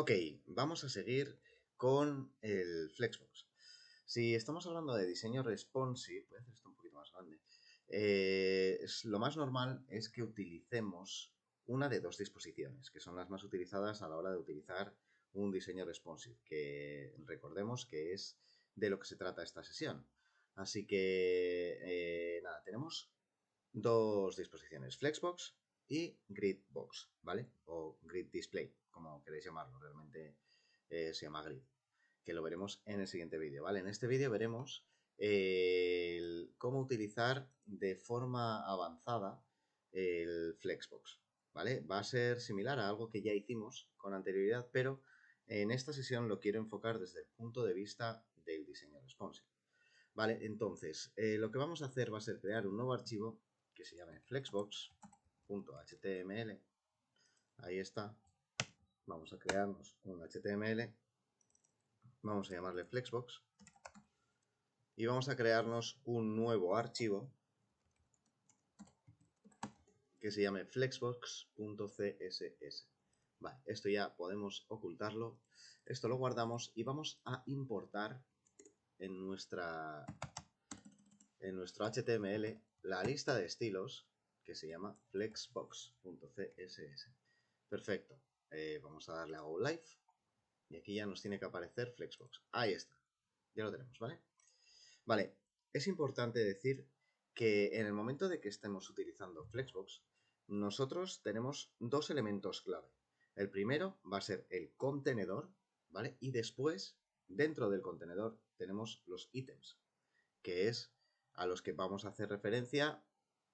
Ok, vamos a seguir con el Flexbox. Si estamos hablando de diseño responsive, voy a hacer esto un poquito más grande, lo más normal es que utilicemos una de dos disposiciones, que son las más utilizadas a la hora de utilizar un diseño responsive, que recordemos que es de lo que se trata esta sesión. Así que, nada, tenemos dos disposiciones, Flexbox y Gridbox, ¿vale? O Grid Display, como queréis llamarlo, realmente se llama Grid, que lo veremos en el siguiente vídeo, ¿vale? En este vídeo veremos cómo utilizar de forma avanzada el Flexbox, ¿vale? Va a ser similar a algo que ya hicimos con anterioridad, pero en esta sesión lo quiero enfocar desde el punto de vista del diseño responsive. Vale, entonces, lo que vamos a hacer va a ser crear un nuevo archivo que se llame flexbox.html. Ahí está. Vamos a crearnos un HTML. Vamos a llamarle flexbox. Y vamos a crearnos un nuevo archivo que se llame flexbox.css. Vale, esto ya podemos ocultarlo. Esto lo guardamos y vamos a importar en nuestro HTML la lista de estilos que se llama flexbox.css. Perfecto. Vamos a darle a Go Live y aquí ya nos tiene que aparecer Flexbox. Ahí está. Ya lo tenemos, ¿vale? Vale, es importante decir que en el momento de que estemos utilizando Flexbox, nosotros tenemos dos elementos clave. El primero va a ser el contenedor, ¿vale? Y después, dentro del contenedor, tenemos los ítems, que es a los que vamos a hacer referencia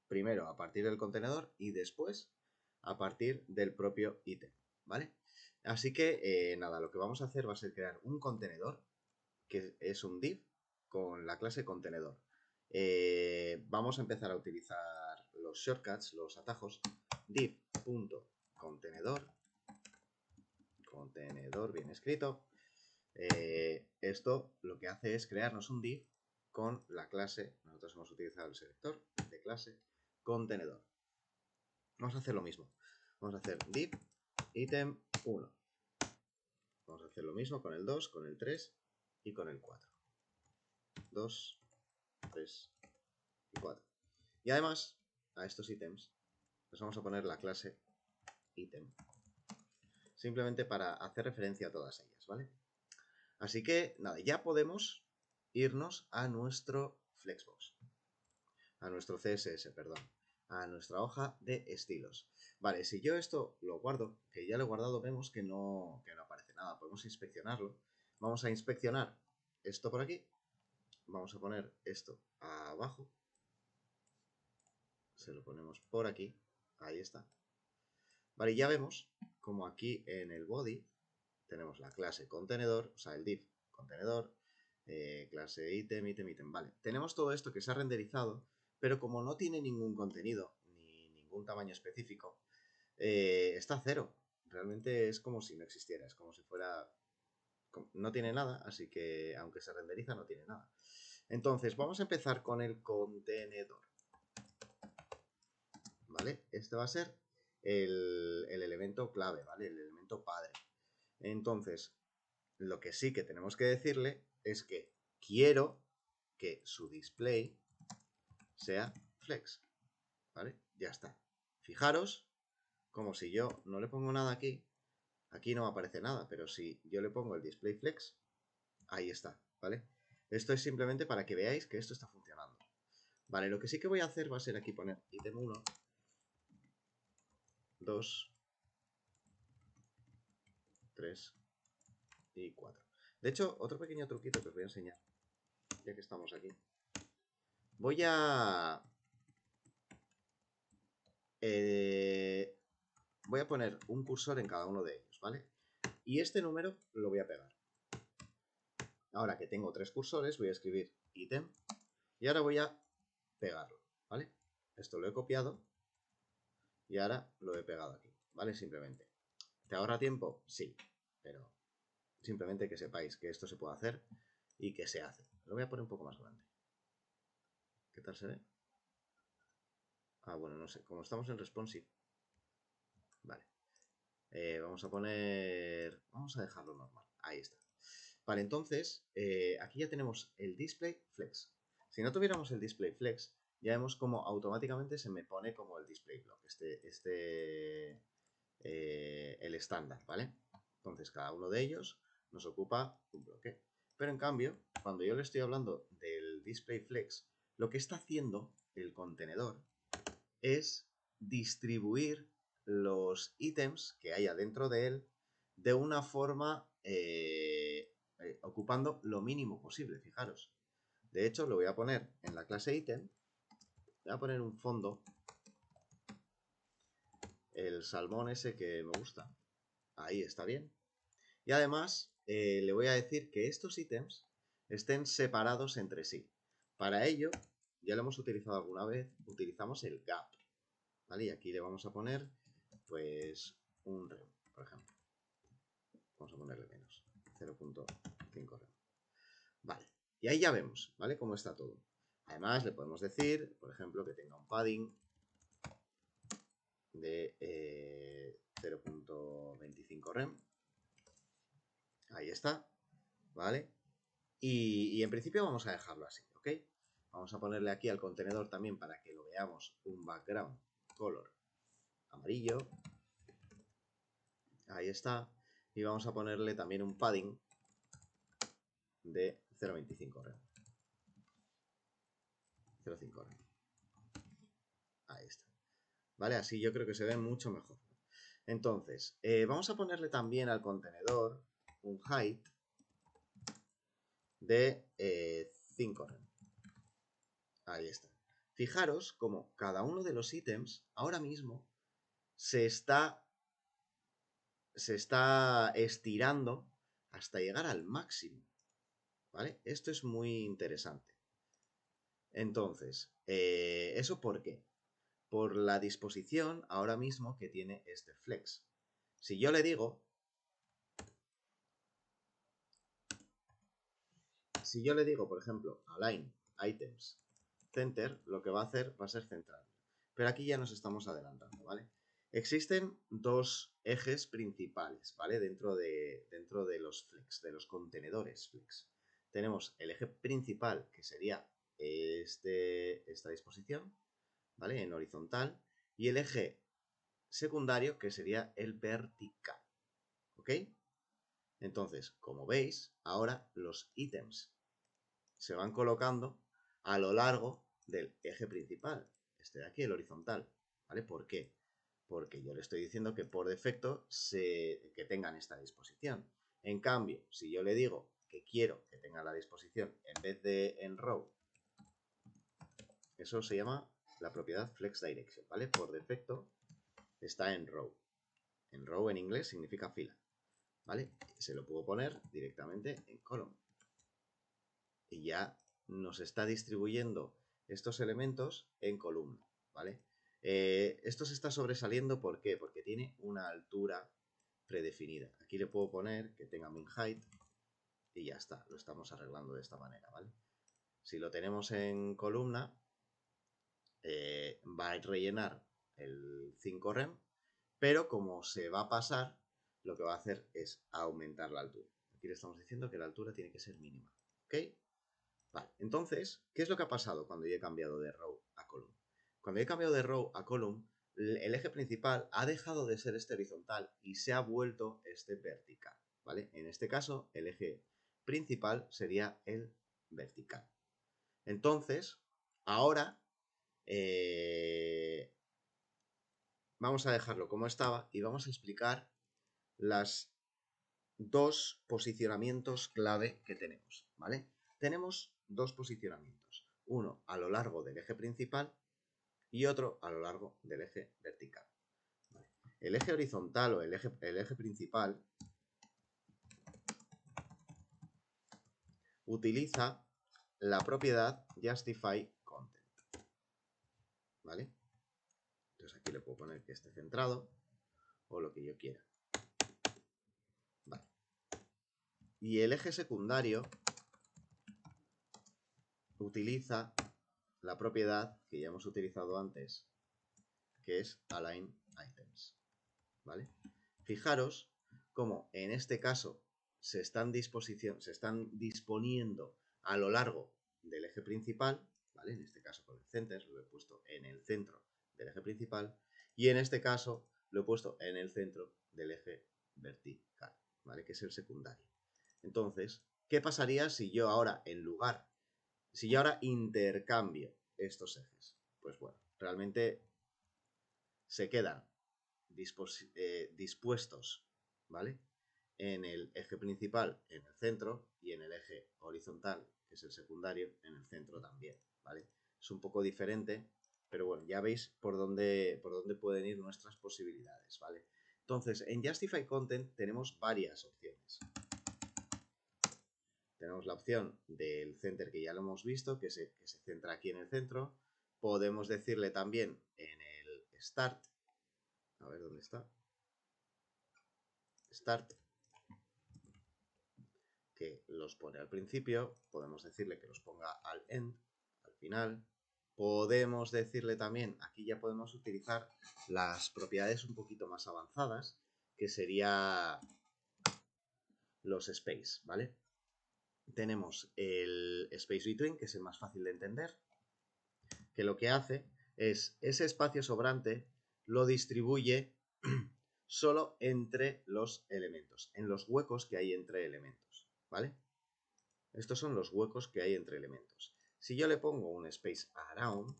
primero a partir del contenedor y después a partir del propio ítem, ¿vale? Así que, nada, lo que vamos a hacer va a ser crear un contenedor, que es un div con la clase contenedor. Vamos a empezar a utilizar los shortcuts, los atajos, div.contenedor, contenedor bien escrito. Esto lo que hace es crearnos un div con la clase, nosotros hemos utilizado el selector de clase contenedor. Vamos a hacer lo mismo. Vamos a hacer div item 1. Vamos a hacer lo mismo con el 2, con el 3 y con el 4. 2, 3 y 4. Y además, a estos ítems les vamos a poner la clase item. Simplemente para hacer referencia a todas ellas, ¿vale? Así que, nada, ya podemos irnos a nuestro Flexbox. A nuestro CSS, perdón. A nuestra hoja de estilos. Vale, si yo esto lo guardo, que ya lo he guardado, vemos que no aparece nada. Podemos inspeccionarlo. Vamos a inspeccionar esto por aquí. Vamos a poner esto abajo. Se lo ponemos por aquí. Ahí está. Vale, ya vemos como aquí en el body tenemos la clase contenedor, o sea, el div contenedor, clase item, item, item. Vale, tenemos todo esto que se ha renderizado, pero como no tiene ningún contenido ni ningún tamaño específico, está a cero. Realmente es como si no existiera, es como si fuera... No tiene nada, así que aunque se renderiza no tiene nada. Entonces, vamos a empezar con el contenedor. ¿Vale? Este va a ser el elemento clave, ¿vale? El elemento padre. Entonces, lo que sí que tenemos que decirle es que quiero que su display sea flex, ¿vale? Ya está. Fijaros, como si yo no le pongo nada aquí, aquí no aparece nada, pero si yo le pongo el display flex, ahí está, ¿vale? Esto es simplemente para que veáis que esto está funcionando. Vale, lo que sí que voy a hacer va a ser aquí poner item 1, 2, 3 y 4. De hecho, otro pequeño truquito que os voy a enseñar, ya que estamos aquí. Voy a poner un cursor en cada uno de ellos, ¿vale? Y este número lo voy a pegar. Ahora que tengo tres cursores, voy a escribir ítem y ahora voy a pegarlo, ¿vale? Esto lo he copiado y ahora lo he pegado aquí, ¿vale? Simplemente. ¿Te ahorra tiempo? Sí, pero simplemente que sepáis que esto se puede hacer y que se hace. Lo voy a poner un poco más grande. ¿Qué tal se ve? Ah, bueno, no sé. Como estamos en responsive. Vale. Vamos a dejarlo normal. Ahí está. Vale, entonces, aquí ya tenemos el display flex. Si no tuviéramos el display flex, ya vemos como automáticamente se me pone como el display block, el estándar, ¿vale? Entonces, cada uno de ellos nos ocupa un bloque. Pero en cambio, cuando yo le estoy hablando del display flex, lo que está haciendo el contenedor es distribuir los ítems que haya dentro de él de una forma ocupando lo mínimo posible, fijaros. De hecho, lo voy a poner en la clase ítem, voy a poner un fondo, el salmón ese que me gusta, ahí está bien. Y además le voy a decir que estos ítems estén separados entre sí. Para ello, ya lo hemos utilizado alguna vez, utilizamos el gap, ¿vale? Y aquí le vamos a poner, pues, un rem, por ejemplo. Vamos a ponerle menos, 0.5 rem. Vale, y ahí ya vemos, ¿vale? Cómo está todo. Además, le podemos decir, por ejemplo, que tenga un padding de 0.25 rem. Ahí está, ¿vale? Y en principio vamos a dejarlo así, ¿ok? Vamos a ponerle aquí al contenedor también para que lo veamos un background color amarillo. Ahí está. Y vamos a ponerle también un padding de 0.25 rem. 0.5 rem. Ahí está. ¿Vale? Así yo creo que se ve mucho mejor. Entonces, vamos a ponerle también al contenedor un height de 5 rem. Ahí está. Fijaros como cada uno de los ítems ahora mismo se está estirando hasta llegar al máximo, ¿vale? Esto es muy interesante. Entonces, ¿eso por qué? Por la disposición ahora mismo que tiene este flex. Si yo le digo, por ejemplo, align items center, lo que va a hacer va a ser central. Pero aquí ya nos estamos adelantando, ¿vale? Existen dos ejes principales, ¿vale? Dentro de los flex, de los contenedores flex. Tenemos el eje principal, que sería esta disposición, ¿vale? En horizontal. Y el eje secundario, que sería el vertical, ¿ok? Entonces, como veis, ahora los ítems se van colocando a lo largo del eje principal, este de aquí, el horizontal, ¿vale? ¿Por qué? Porque yo le estoy diciendo que por defecto que tengan esta disposición. En cambio, si yo le digo que quiero que tenga la disposición en vez de en row, eso se llama la propiedad flex direction, ¿vale? Por defecto está en row. En row en inglés significa fila, ¿vale? Se lo puedo poner directamente en column. Y ya nos está distribuyendo estos elementos en columna, ¿vale? Esto se está sobresaliendo, ¿por qué? Porque tiene una altura predefinida. Aquí le puedo poner que tenga min height y ya está, lo estamos arreglando de esta manera, ¿vale? Si lo tenemos en columna, va a rellenar el 5 rem, pero como se va a pasar, lo que va a hacer es aumentar la altura. Aquí le estamos diciendo que la altura tiene que ser mínima, ¿ok? Vale, entonces, ¿qué es lo que ha pasado cuando yo he cambiado de row a column? Cuando he cambiado de row a column, el eje principal ha dejado de ser este horizontal y se ha vuelto este vertical, ¿vale? En este caso, el eje principal sería el vertical. Entonces, ahora vamos a dejarlo como estaba y vamos a explicar las dos posicionamientos clave que tenemos, ¿vale? Tenemos dos posicionamientos, uno a lo largo del eje principal y otro a lo largo del eje vertical. ¿Vale? El eje horizontal o el eje principal utiliza la propiedad justify content, ¿vale? Entonces aquí le puedo poner que esté centrado o lo que yo quiera. Vale. Y el eje secundario utiliza la propiedad que ya hemos utilizado antes, que es align items, ¿vale? Fijaros cómo en este caso se están disponiendo a lo largo del eje principal, ¿vale? En este caso con el center, lo he puesto en el centro del eje principal, y en este caso lo he puesto en el centro del eje vertical, ¿vale? Que es el secundario. Entonces, ¿qué pasaría si yo ahora, si yo ahora intercambio estos ejes? Pues bueno, realmente se quedan dispuestos, ¿vale? En el eje principal, en el centro, y en el eje horizontal, que es el secundario, en el centro también, ¿vale? Es un poco diferente, pero bueno, ya veis por dónde pueden ir nuestras posibilidades, ¿vale? Entonces, en Justify Content tenemos varias opciones. Tenemos la opción del center que ya lo hemos visto, que se centra aquí en el centro. Podemos decirle también en el Start, a ver dónde está, Start, que los pone al principio. Podemos decirle que los ponga al end, al final. Podemos decirle también, aquí ya podemos utilizar las propiedades un poquito más avanzadas, que sería los space, ¿vale? Tenemos el space between, que es el más fácil de entender, que lo que hace es ese espacio sobrante lo distribuye solo entre los elementos, en los huecos que hay entre elementos, ¿vale? Estos son los huecos que hay entre elementos. Si yo le pongo un space around,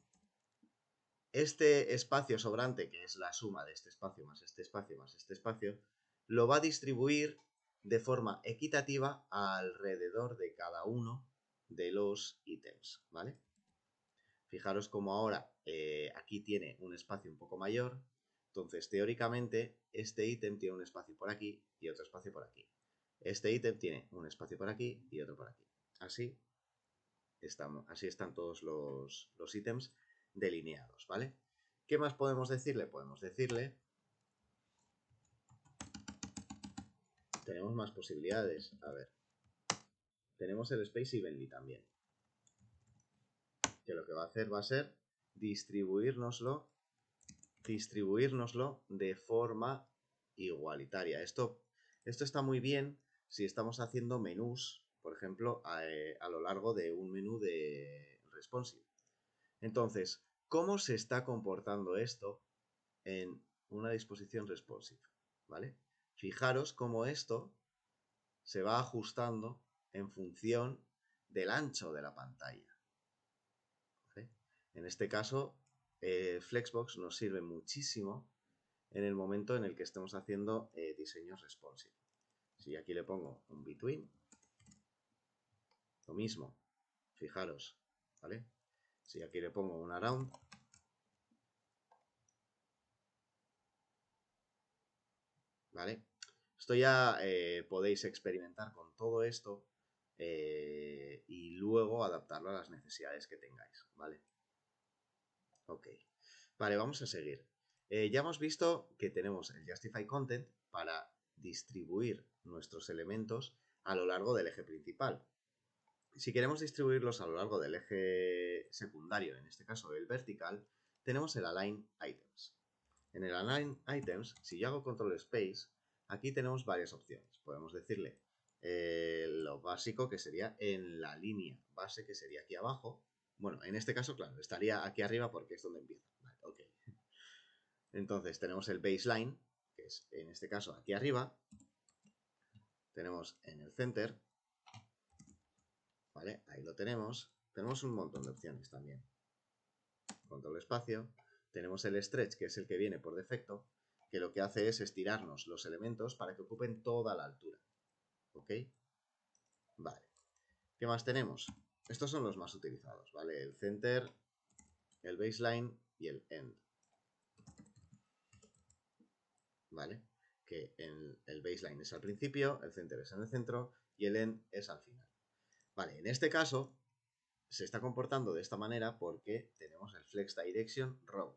este espacio sobrante, que es la suma de este espacio más este espacio más este espacio, lo va a distribuir de forma equitativa alrededor de cada uno de los ítems, ¿vale? Fijaros como ahora aquí tiene un espacio un poco mayor, entonces teóricamente este ítem tiene un espacio por aquí y otro espacio por aquí. Este ítem tiene un espacio por aquí y otro por aquí. Así están todos los ítems delineados, ¿vale? ¿Qué más podemos decirle? Podemos decirle... Tenemos más posibilidades. A ver. Tenemos el Space Evenly también. Que lo que va a hacer va a ser distribuírnoslo de forma igualitaria. Esto está muy bien si estamos haciendo menús, por ejemplo, a lo largo de un menú de responsive. Entonces, ¿cómo se está comportando esto en una disposición responsive? ¿Vale? Fijaros cómo esto se va ajustando en función del ancho de la pantalla. ¿Vale? En este caso, Flexbox nos sirve muchísimo en el momento en el que estemos haciendo diseños responsive. Si aquí le pongo un between, lo mismo, fijaros, ¿vale? Si aquí le pongo un around, ¿vale? Esto ya podéis experimentar con todo esto y luego adaptarlo a las necesidades que tengáis, ¿vale? Ok. Vale, vamos a seguir. Ya hemos visto que tenemos el Justify Content para distribuir nuestros elementos a lo largo del eje principal. Si queremos distribuirlos a lo largo del eje secundario, en este caso el vertical, tenemos el Align Items. En el Align Items, si yo hago Control Space, aquí tenemos varias opciones. Podemos decirle lo básico, que sería en la línea base, que sería aquí abajo. Bueno, en este caso, claro, estaría aquí arriba porque es donde empieza. Vale, ok. Entonces tenemos el baseline, que es en este caso aquí arriba. Tenemos en el center, ¿vale? Ahí lo tenemos. Tenemos un montón de opciones también. Control espacio. Tenemos el stretch, que es el que viene por defecto, que lo que hace es estirarnos los elementos para que ocupen toda la altura. ¿Ok? Vale. ¿Qué más tenemos? Estos son los más utilizados, ¿vale? El center, el baseline y el end. ¿Vale? Que el baseline es al principio, el center es en el centro y el end es al final. Vale, en este caso se está comportando de esta manera porque tenemos el flex direction row.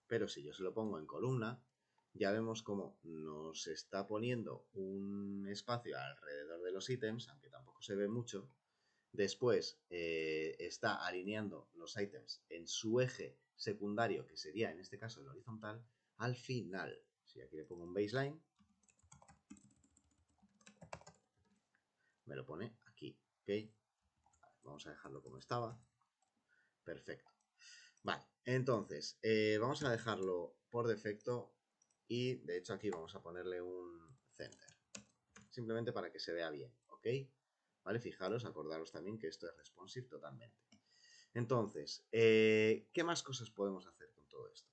Pero si yo se lo pongo en columna, ya vemos cómo nos está poniendo un espacio alrededor de los ítems, aunque tampoco se ve mucho. Después está alineando los ítems en su eje secundario, que sería en este caso el horizontal, al final. Si aquí le pongo un baseline, me lo pone aquí, ¿ok? Vamos a dejarlo como estaba. Perfecto. Vale, entonces, vamos a dejarlo por defecto y de hecho aquí vamos a ponerle un center. Simplemente para que se vea bien, ¿ok? Vale, fijaros, acordaros también que esto es responsive totalmente. Entonces, ¿qué más cosas podemos hacer con todo esto?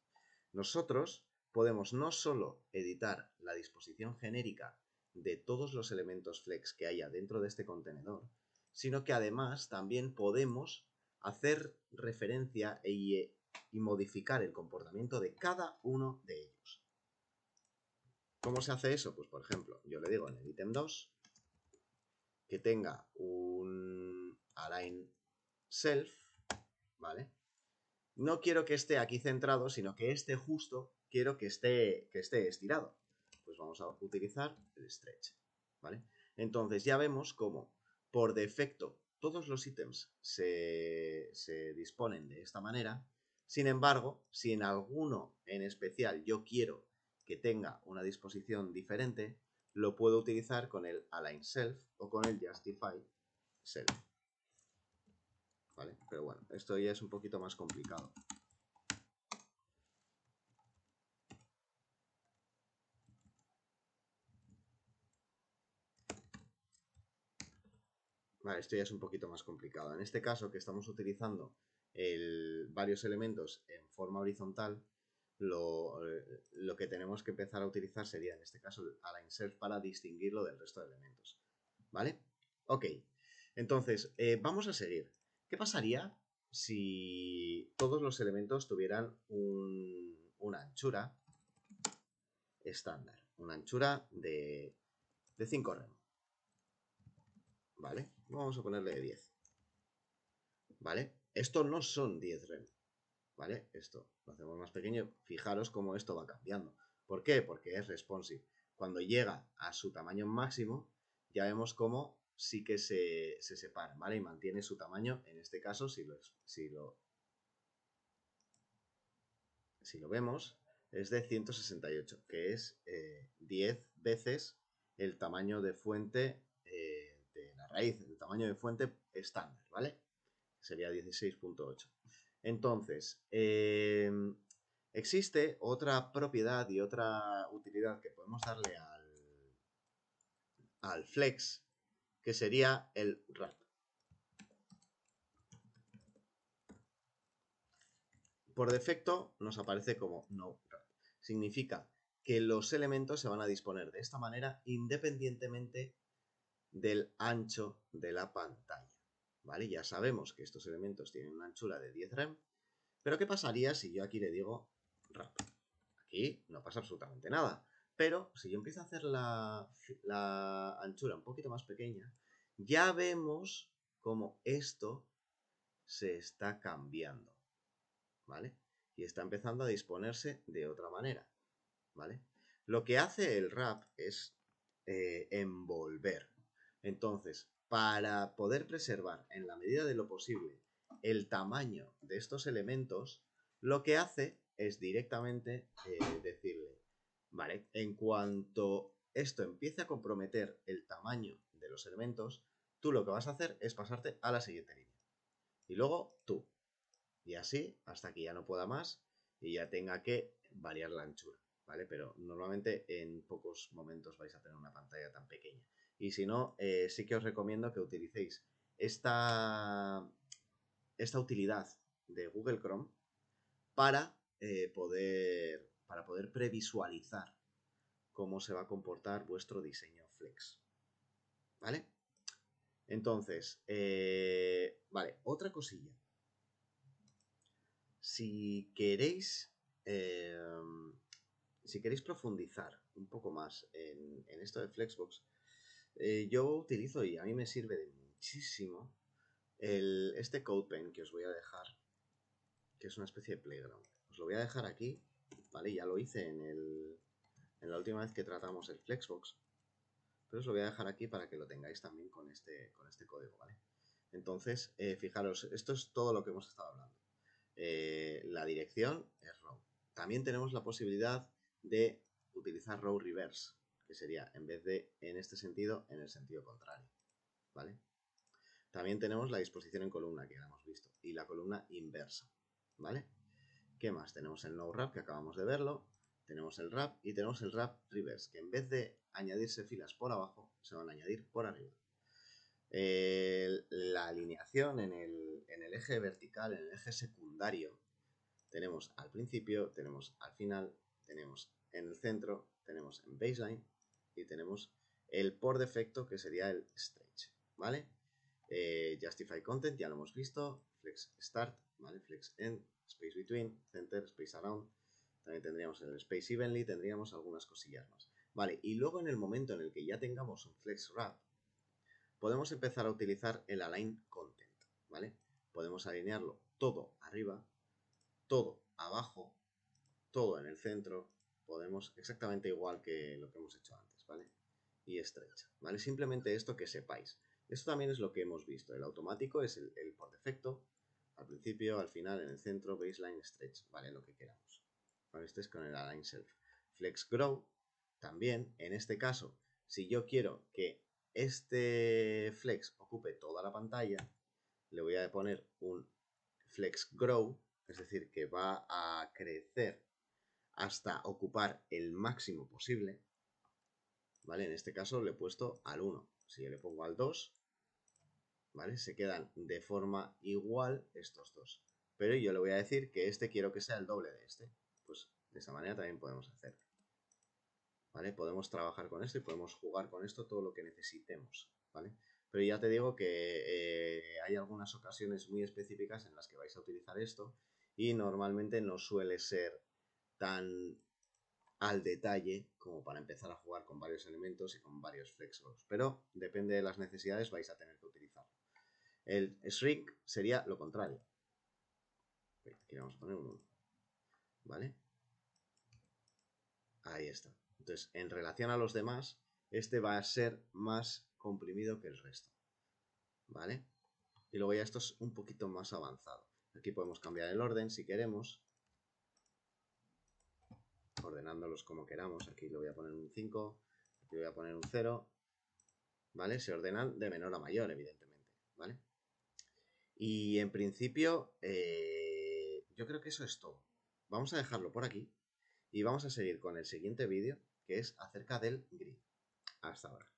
Nosotros podemos no solo editar la disposición genérica de todos los elementos flex que haya dentro de este contenedor, sino que además también podemos hacer referencia y modificar el comportamiento de cada uno de ellos. ¿Cómo se hace eso? Pues por ejemplo, yo le digo en el ítem 2 que tenga un align self, ¿vale? No quiero que esté aquí centrado, sino que este justo quiero que esté estirado. Pues vamos a utilizar el stretch, ¿vale? Entonces ya vemos cómo por defecto todos los ítems se disponen de esta manera. Sin embargo, si en alguno en especial yo quiero que tenga una disposición diferente, lo puedo utilizar con el align self o con el justify self, ¿vale? Pero bueno, esto ya es un poquito más complicado. Vale, esto ya es un poquito más complicado. En este caso, que estamos utilizando varios elementos en forma horizontal, lo que tenemos que empezar a utilizar sería, en este caso, el align self para distinguirlo del resto de elementos. ¿Vale? Ok. Entonces, vamos a seguir. ¿Qué pasaría si todos los elementos tuvieran una anchura estándar? Una anchura de 5 rem. ¿Vale? Vamos a ponerle de 10. ¿Vale? Esto no son 10 rem, ¿vale? Esto lo hacemos más pequeño. Fijaros cómo esto va cambiando. ¿Por qué? Porque es responsive. Cuando llega a su tamaño máximo, ya vemos cómo sí que se separa, ¿vale? Y mantiene su tamaño. En este caso, si lo vemos, es de 168, que es 10 veces el tamaño de fuente de la raíz, el tamaño de fuente estándar, ¿vale? Sería 16.8. Entonces, existe otra propiedad y otra utilidad que podemos darle al flex, que sería el wrap. Por defecto nos aparece como no wrap. Significa que los elementos se van a disponer de esta manera independientemente del ancho de la pantalla. ¿Vale? Ya sabemos que estos elementos tienen una anchura de 10 rem, pero ¿qué pasaría si yo aquí le digo wrap? Aquí no pasa absolutamente nada. Pero si yo empiezo a hacer la anchura un poquito más pequeña, ya vemos cómo esto se está cambiando, ¿vale? Y está empezando a disponerse de otra manera, ¿vale? Lo que hace el wrap es envolver. Entonces, para poder preservar en la medida de lo posible el tamaño de estos elementos, lo que hace es directamente decirle, vale, en cuanto esto empiece a comprometer el tamaño de los elementos, tú lo que vas a hacer es pasarte a la siguiente línea. Y luego tú. Y así hasta que ya no pueda más y ya tenga que variar la anchura, ¿vale? Pero normalmente en pocos momentos vais a tener una pantalla tan pequeña. Y si no, sí que os recomiendo que utilicéis esta utilidad de Google Chrome para poder previsualizar cómo se va a comportar vuestro diseño Flex, ¿vale? Entonces, vale, otra cosilla. Si queréis, profundizar un poco más en esto de Flexbox, yo utilizo y a mí me sirve de muchísimo este CodePen que os voy a dejar, que es una especie de playground. Os lo voy a dejar aquí, ¿vale? Ya lo hice en la última vez que tratamos el Flexbox, pero os lo voy a dejar aquí para que lo tengáis también con este código, ¿vale? Entonces, fijaros, esto es todo lo que hemos estado hablando. La dirección es row. También tenemos la posibilidad de utilizar row reverse, que sería en vez de en este sentido, en el sentido contrario. ¿vale? También tenemos la disposición en columna, que ya hemos visto, y la columna inversa, ¿vale? ¿Qué más? Tenemos el no wrap, que acabamos de verlo, tenemos el wrap y tenemos el wrap reverse, que en vez de añadirse filas por abajo, se van a añadir por arriba. La alineación en el eje vertical, en el eje secundario, tenemos al principio, tenemos al final, tenemos en el centro, tenemos en baseline y tenemos el por defecto, que sería el stretch, ¿vale? Justify content, ya lo hemos visto, flex start, ¿vale? Flex end, space between, center, space around, también tendríamos el space evenly, tendríamos algunas cosillas más, ¿vale? Y luego en el momento en el que ya tengamos un flex wrap, podemos empezar a utilizar el align content, ¿vale? Podemos alinearlo todo arriba, todo abajo, todo en el centro, podemos exactamente igual que lo que hemos hecho antes, ¿vale? Y stretch, ¿vale? Simplemente esto que sepáis. Esto también es lo que hemos visto. El automático es el por defecto, al principio, al final, en el centro, baseline, stretch, ¿vale? Lo que queramos. ¿Vale? Este es con el align self. Flex grow, también, en este caso, si yo quiero que este flex ocupe toda la pantalla, le voy a poner un flex grow, es decir, que va a crecer hasta ocupar el máximo posible, ¿vale? En este caso le he puesto al 1. Si yo le pongo al 2, ¿vale? Se quedan de forma igual estos dos. Pero yo le voy a decir que este quiero que sea el doble de este. Pues de esa manera también podemos hacer, ¿vale? Podemos trabajar con esto y podemos jugar con esto todo lo que necesitemos, ¿vale? Pero ya te digo que hay algunas ocasiones muy específicas en las que vais a utilizar esto y normalmente no suele ser tan al detalle como para empezar a jugar con varios elementos y con varios flexos. Pero depende de las necesidades vais a tener que utilizarlo. El shrink sería lo contrario. Aquí vamos a poner un 1, ¿vale? Ahí está. Entonces, en relación a los demás, este va a ser más comprimido que el resto, ¿vale? Y luego ya esto es un poquito más avanzado. Aquí podemos cambiar el orden si queremos, ordenándolos como queramos. Aquí le voy a poner un 5, aquí le voy a poner un 0, ¿vale? Se ordenan de menor a mayor, evidentemente, ¿vale? Y en principio, yo creo que eso es todo. Vamos a dejarlo por aquí y vamos a seguir con el siguiente vídeo, que es acerca del grid. Hasta ahora.